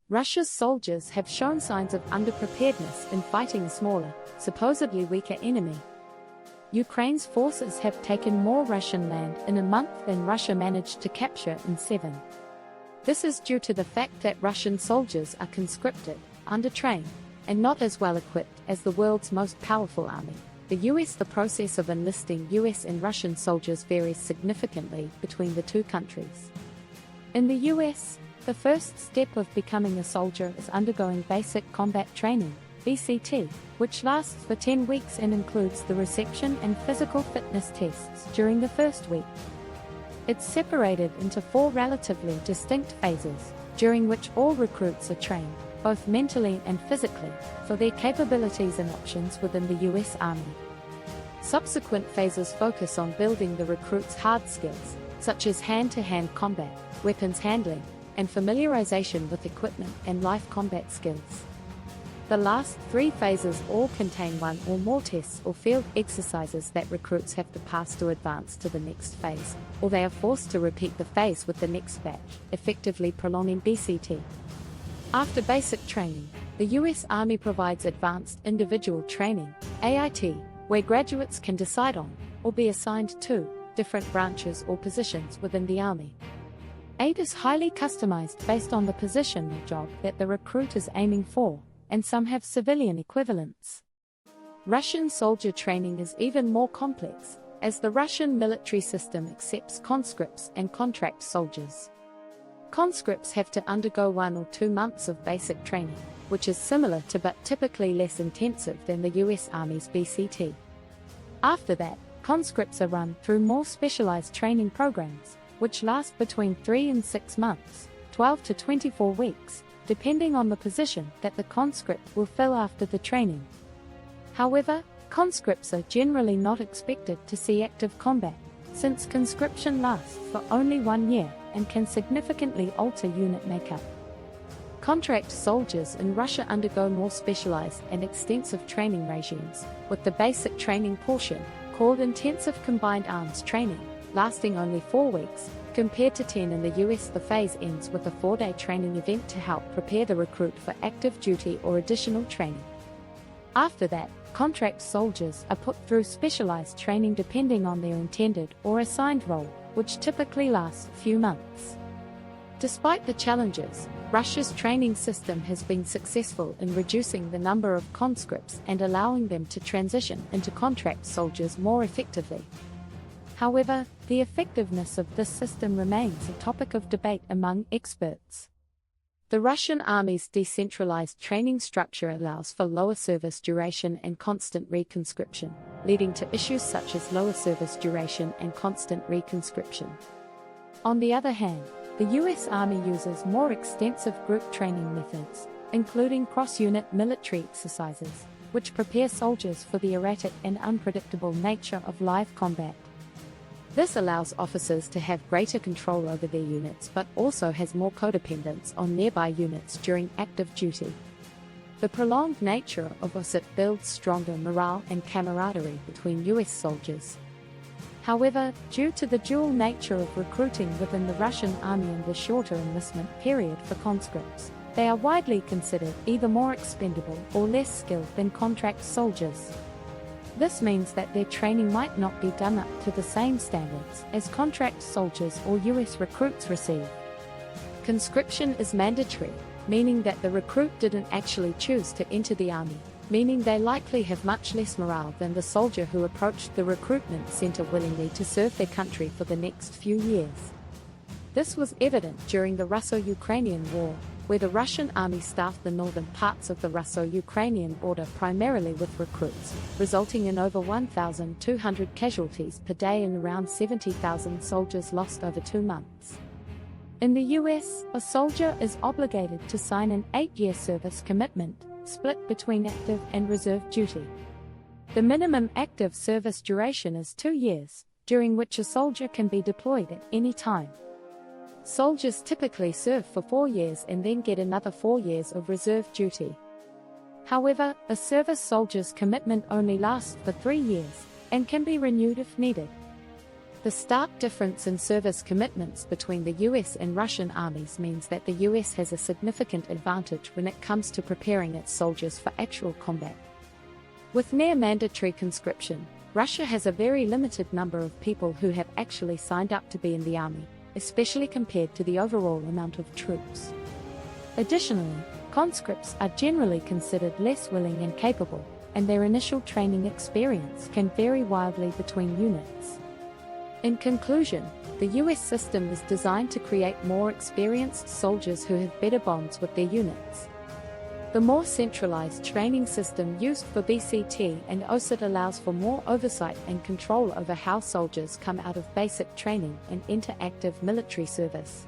Russia's soldiers have shown signs of underpreparedness in fighting a smaller, supposedly weaker enemy. Ukraine's forces have taken more Russian land in a month than Russia managed to capture in 7. This is due to the fact that Russian soldiers are conscripted, undertrained, and not as well equipped as the world's most powerful army. The process of enlisting US and Russian soldiers varies significantly between the two countries. In the US, the first step of becoming a soldier is undergoing Basic Combat Training, BCT, which lasts for 10 weeks and includes the reception and physical fitness tests during the first week. It's separated into 4 relatively distinct phases, during which all recruits are trained, both mentally and physically, for their capabilities and options within the US Army. Subsequent phases focus on building the recruit's hard skills, such as hand-to-hand combat, weapons handling, and familiarization with equipment and live combat skills. The last 3 phases all contain 1 or more tests or field exercises that recruits have to pass to advance to the next phase, or they are forced to repeat the phase with the next batch, effectively prolonging BCT. After basic training, the US Army provides Advanced Individual Training, AIT, where graduates can decide on, or be assigned to, different branches or positions within the Army. AIT is highly customized based on the position or job that the recruit is aiming for, and some have civilian equivalents. Russian soldier training is even more complex, as the Russian military system accepts conscripts and contract soldiers. Conscripts have to undergo 1 or 2 months of basic training, which is similar to but typically less intensive than the US Army's BCT. After that, conscripts are run through more specialized training programs, which last between 3 and 6 months, 12 to 24 weeks, depending on the position that the conscript will fill after the training. However, conscripts are generally not expected to see active combat, since conscription lasts for only 1 year and can significantly alter unit makeup. Contract soldiers in Russia undergo more specialized and extensive training regimes, with the basic training portion, called Intensive Combined Arms Training, lasting only 4 weeks, compared to 10 in the US. The phase ends with a 4-day training event to help prepare the recruit for active duty or additional training. After that, contract soldiers are put through specialized training depending on their intended or assigned role, which typically lasts a few months. Despite the challenges, Russia's training system has been successful in reducing the number of conscripts and allowing them to transition into contract soldiers more effectively. However, the effectiveness of this system remains a topic of debate among experts. The Russian Army's decentralized training structure allows for lower service duration and constant reconscription, leading to issues such as lower service duration and constant reconscription. On the other hand, the US Army uses more extensive group training methods, including cross-unit military exercises, which prepare soldiers for the erratic and unpredictable nature of live combat. This allows officers to have greater control over their units but also has more codependence on nearby units during active duty. The prolonged nature of OSUT builds stronger morale and camaraderie between US soldiers. However, due to the dual nature of recruiting within the Russian Army and the shorter enlistment period for conscripts, they are widely considered either more expendable or less skilled than contract soldiers. This means that their training might not be done up to the same standards as contract soldiers or US recruits receive. Conscription is mandatory, meaning that the recruit didn't actually choose to enter the army, meaning they likely have much less morale than the soldier who approached the recruitment center willingly to serve their country for the next few years. This was evident during the Russo-Ukrainian War, where the Russian army staffed the northern parts of the Russo-Ukrainian border primarily with recruits, resulting in over 1,200 casualties per day and around 70,000 soldiers lost over 2 months. In the US, a soldier is obligated to sign an 8-year service commitment, split between active and reserve duty. The minimum active service duration is 2 years, during which a soldier can be deployed at any time. Soldiers typically serve for 4 years and then get another 4 years of reserve duty. However, a service soldier's commitment only lasts for 3 years, and can be renewed if needed. The stark difference in service commitments between the US and Russian armies means that the US has a significant advantage when it comes to preparing its soldiers for actual combat. With near-mandatory conscription, Russia has a very limited number of people who have actually signed up to be in the army, especially compared to the overall amount of troops. Additionally, conscripts are generally considered less willing and capable, and their initial training experience can vary wildly between units. In conclusion, the US system is designed to create more experienced soldiers who have better bonds with their units. The more centralized training system used for BCT and OSIT allows for more oversight and control over how soldiers come out of basic training and enter active military service.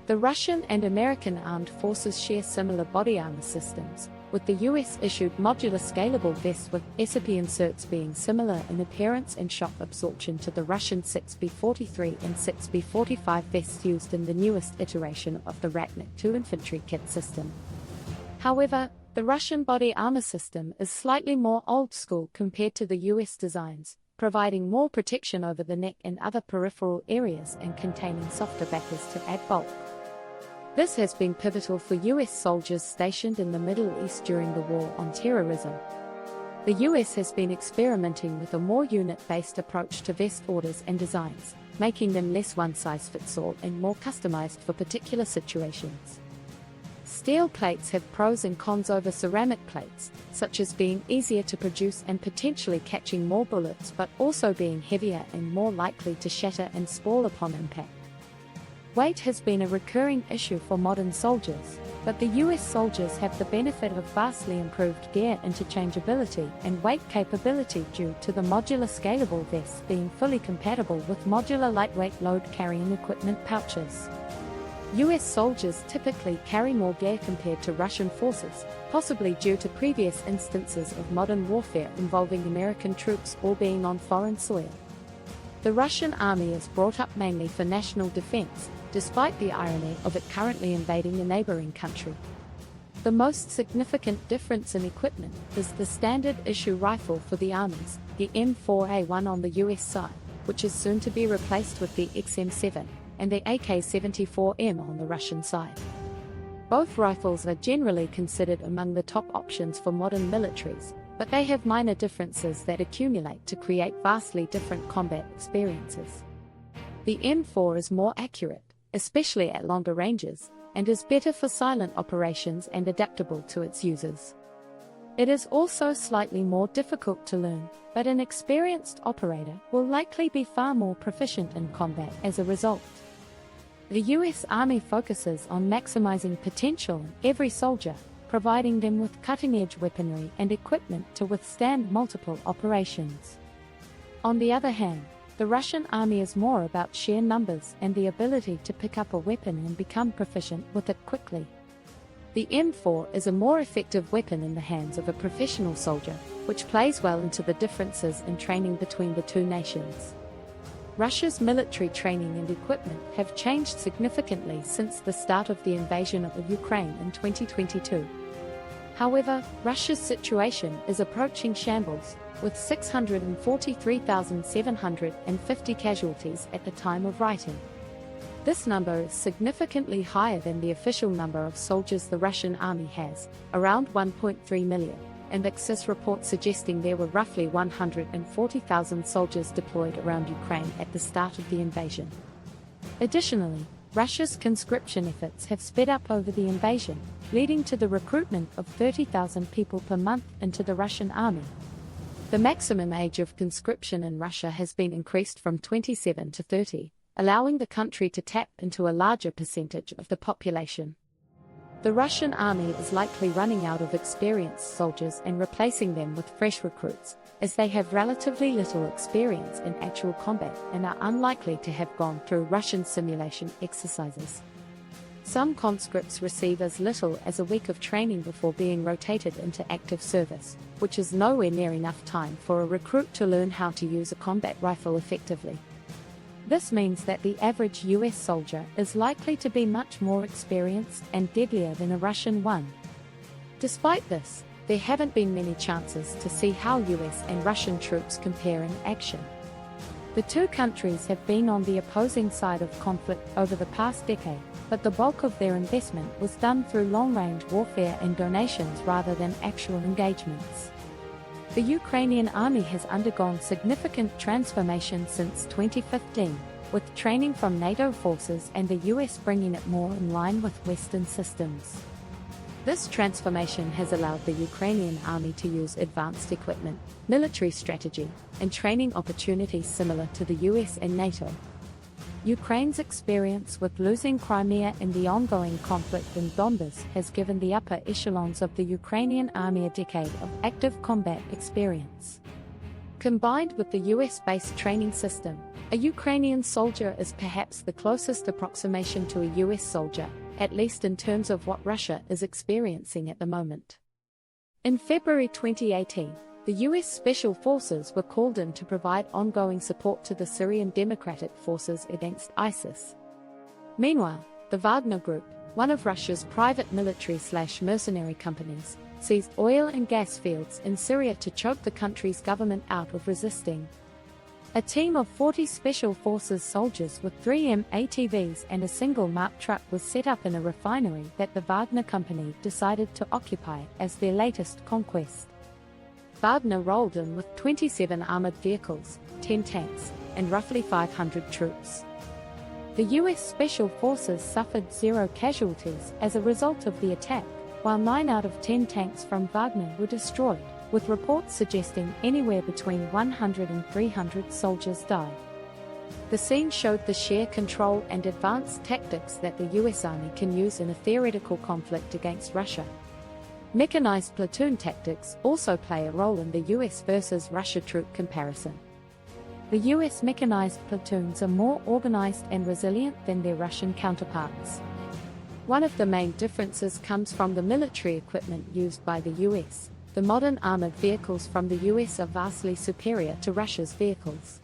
The Russian and American armed forces share similar body armor systems, with the US-issued modular scalable vests with SOP inserts being similar in appearance and shock absorption to the Russian 6B43 and 6B45 vests used in the newest iteration of the Ratnik II infantry kit system. However, the Russian body armor system is slightly more old-school compared to the US designs, providing more protection over the neck and other peripheral areas and containing softer backers to add bulk. This has been pivotal for US soldiers stationed in the Middle East during the war on terrorism. The US has been experimenting with a more unit-based approach to vest orders and designs, making them less one-size-fits-all and more customized for particular situations. Steel plates have pros and cons over ceramic plates, such as being easier to produce and potentially catching more bullets, but also being heavier and more likely to shatter and spoil upon impact. Weight has been a recurring issue for modern soldiers, but the US soldiers have the benefit of vastly improved gear interchangeability and weight capability due to the modular scalable vests being fully compatible with modular lightweight load-carrying equipment pouches. US soldiers typically carry more gear compared to Russian forces, possibly due to previous instances of modern warfare involving American troops or being on foreign soil. The Russian army is brought up mainly for national defense, despite the irony of it currently invading a neighboring country. The most significant difference in equipment is the standard issue rifle for the armies, the M4A1 on the US side, which is soon to be replaced with the XM7, and the AK-74M on the Russian side. Both rifles are generally considered among the top options for modern militaries, but they have minor differences that accumulate to create vastly different combat experiences. The M4 is more accurate, especially at longer ranges, and is better for silent operations and adaptable to its users. It is also slightly more difficult to learn, but an experienced operator will likely be far more proficient in combat as a result. The US Army focuses on maximizing potential in every soldier, providing them with cutting-edge weaponry and equipment to withstand multiple operations. On the other hand, the Russian army is more about sheer numbers and the ability to pick up a weapon and become proficient with it quickly. The M4 is a more effective weapon in the hands of a professional soldier, which plays well into the differences in training between the two nations. Russia's military training and equipment have changed significantly since the start of the invasion of Ukraine in 2022. However, Russia's situation is approaching shambles, with 643,750 casualties at the time of writing. This number is significantly higher than the official number of soldiers the Russian army has, around 1.3 million, and Axis reports suggesting there were roughly 140,000 soldiers deployed around Ukraine at the start of the invasion. Additionally, Russia's conscription efforts have sped up over the invasion, leading to the recruitment of 30,000 people per month into the Russian army. The maximum age of conscription in Russia has been increased from 27 to 30, allowing the country to tap into a larger percentage of the population. The Russian army is likely running out of experienced soldiers and replacing them with fresh recruits, as they have relatively little experience in actual combat and are unlikely to have gone through Russian simulation exercises. Some conscripts receive as little as a week of training before being rotated into active service, which is nowhere near enough time for a recruit to learn how to use a combat rifle effectively. This means that the average US soldier is likely to be much more experienced and deadlier than a Russian one. Despite this, there haven't been many chances to see how US and Russian troops compare in action. The two countries have been on the opposing side of conflict over the past decade, but the bulk of their investment was done through long-range warfare and donations rather than actual engagements. The Ukrainian army has undergone significant transformation since 2015, with training from NATO forces and the US bringing it more in line with Western systems. This transformation has allowed the Ukrainian army to use advanced equipment, military strategy, and training opportunities similar to the US and NATO. Ukraine's experience with losing Crimea in the ongoing conflict in Donbas has given the upper echelons of the Ukrainian army a decade of active combat experience. Combined with the US-based training system, a Ukrainian soldier is perhaps the closest approximation to a US soldier, at least in terms of what Russia is experiencing at the moment. In February 2018, the US Special Forces were called in to provide ongoing support to the Syrian Democratic Forces against ISIS. Meanwhile, the Wagner Group, one of Russia's private military/mercenary companies, seized oil and gas fields in Syria to choke the country's government out of resisting. A team of 40 Special Forces soldiers with 3 M-ATVs and a single Mark truck was set up in a refinery that the Wagner company decided to occupy as their latest conquest. Wagner rolled in with 27 armored vehicles, 10 tanks, and roughly 500 troops. The US Special Forces suffered 0 casualties as a result of the attack, while 9 out of 10 tanks from Wagner were destroyed, with reports suggesting anywhere between 100 and 300 soldiers died. The scene showed the sheer control and advanced tactics that the US Army can use in a theoretical conflict against Russia. Mechanized platoon tactics also play a role in the US versus Russia troop comparison. The US mechanized platoons are more organized and resilient than their Russian counterparts. One of the main differences comes from the military equipment used by the US. The modern armored vehicles from the US are vastly superior to Russia's vehicles.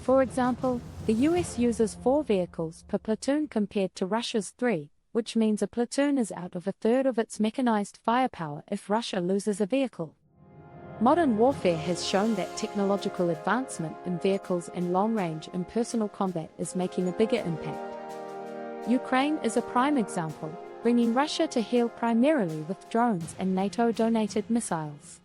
For example, the US uses 4 vehicles per platoon compared to Russia's 3, which means a platoon is out of a third of its mechanized firepower if Russia loses a vehicle. Modern warfare has shown that technological advancement in vehicles and long-range impersonal combat is making a bigger impact. Ukraine is a prime example, bringing Russia to heel primarily with drones and NATO-donated missiles.